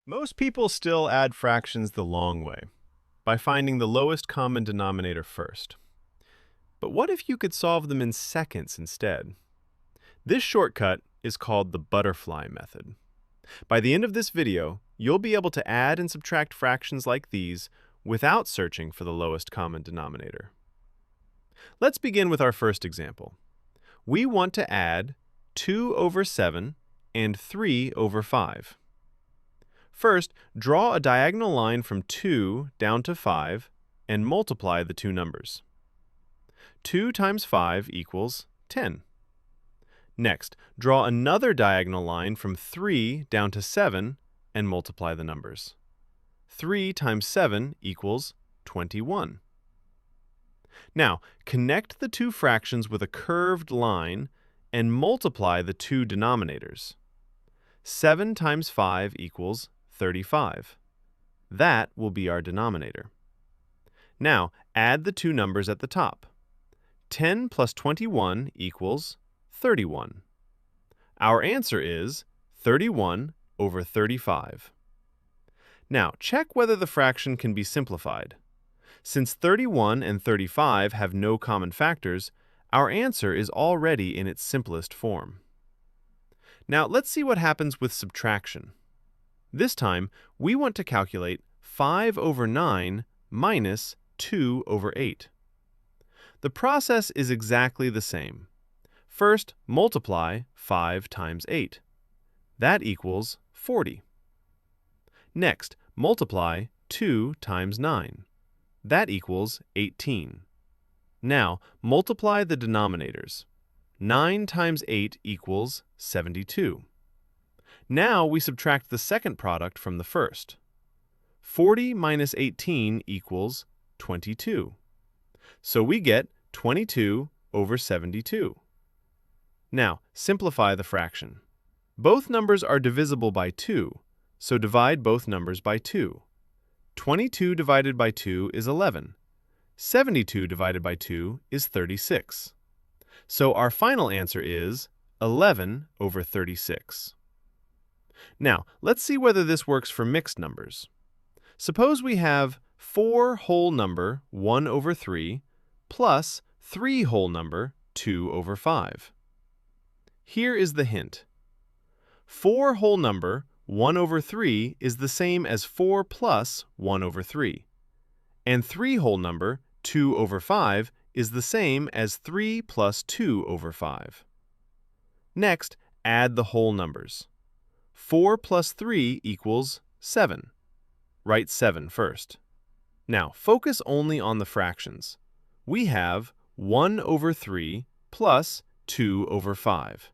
Most people still add fractions the long way, by finding the lowest common denominator first. But what if you could solve them in seconds instead? This shortcut is called the butterfly method. By the end of this video, you'll be able to add and subtract fractions like these without searching for the lowest common denominator. Let's begin with our first example. We want to add 2 over 7 and 3 over 5. First, draw a diagonal line from 2 down to 5 and multiply the two numbers. 2 times 5 equals 10. Next, draw another diagonal line from 3 down to 7 and multiply the numbers. 3 times 7 equals 21. Now, connect the two fractions with a curved line and multiply the two denominators. 7 times 5 equals 35. That will be our denominator. Now, add the two numbers at the top. 10 plus 21 equals 31. Our answer is 31 over 35. Now, check whether the fraction can be simplified. Since 31 and 35 have no common factors, our answer is already in its simplest form. Now, let's see what happens with subtraction. This time, we want to calculate 5 over 9 minus 2 over 8. The process is exactly the same. First, multiply 5 times 8. That equals 40. Next, multiply 2 times 9. That equals 18. Now, multiply the denominators. 9 times 8 equals 72. Now we subtract the second product from the first. 40 minus 18 equals 22. So we get 22 over 72. Now, simplify the fraction. Both numbers are divisible by 2, so divide both numbers by 2. 22 divided by 2 is 11. 72 divided by 2 is 36. So our final answer is 11 over 36. Now, let's see whether this works for mixed numbers. Suppose we have 4 whole number 1 over 3 plus 3 whole number 2 over 5. Here is the hint. 4 whole number 1 over 3 is the same as 4 plus 1 over 3. And 3 whole number 2 over 5 is the same as 3 plus 2 over 5. Next, add the whole numbers. 4 plus 3 equals 7. Write 7 first. Now, focus only on the fractions. We have 1 over 3 plus 2 over 5.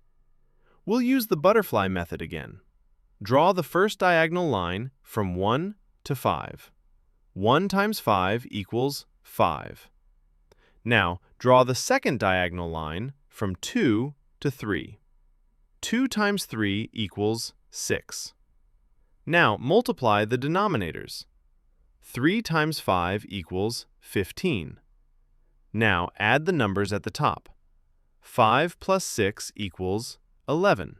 We'll use the butterfly method again. Draw the first diagonal line from 1 to 5. 1 times 5 equals 5. Now, draw the second diagonal line from 2 to 3. 2 times 3 equals 6. Now, multiply the denominators. 3 times 5 equals 15. Now, add the numbers at the top. 5 plus 6 equals 11.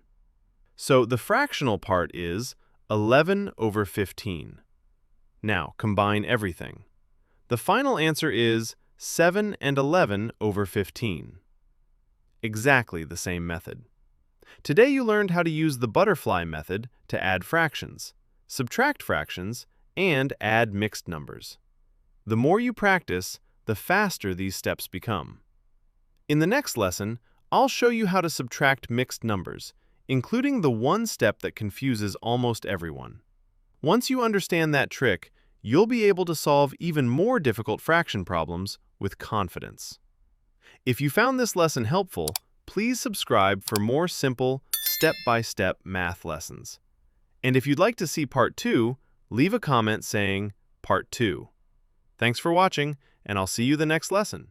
So the fractional part is 11 over 15. Now, combine everything. The final answer is 7 and 11 over 15. Exactly the same method. Today you learned how to use the butterfly method to add fractions, subtract fractions, and add mixed numbers. The more you practice, the faster these steps become. In the next lesson, I'll show you how to subtract mixed numbers, including the one step that confuses almost everyone. Once you understand that trick, you'll be able to solve even more difficult fraction problems with confidence. If you found this lesson helpful, please subscribe for more simple, step-by-step math lessons. And if you'd like to see Part 2, leave a comment saying Part 2. Thanks for watching, and I'll see you the next lesson.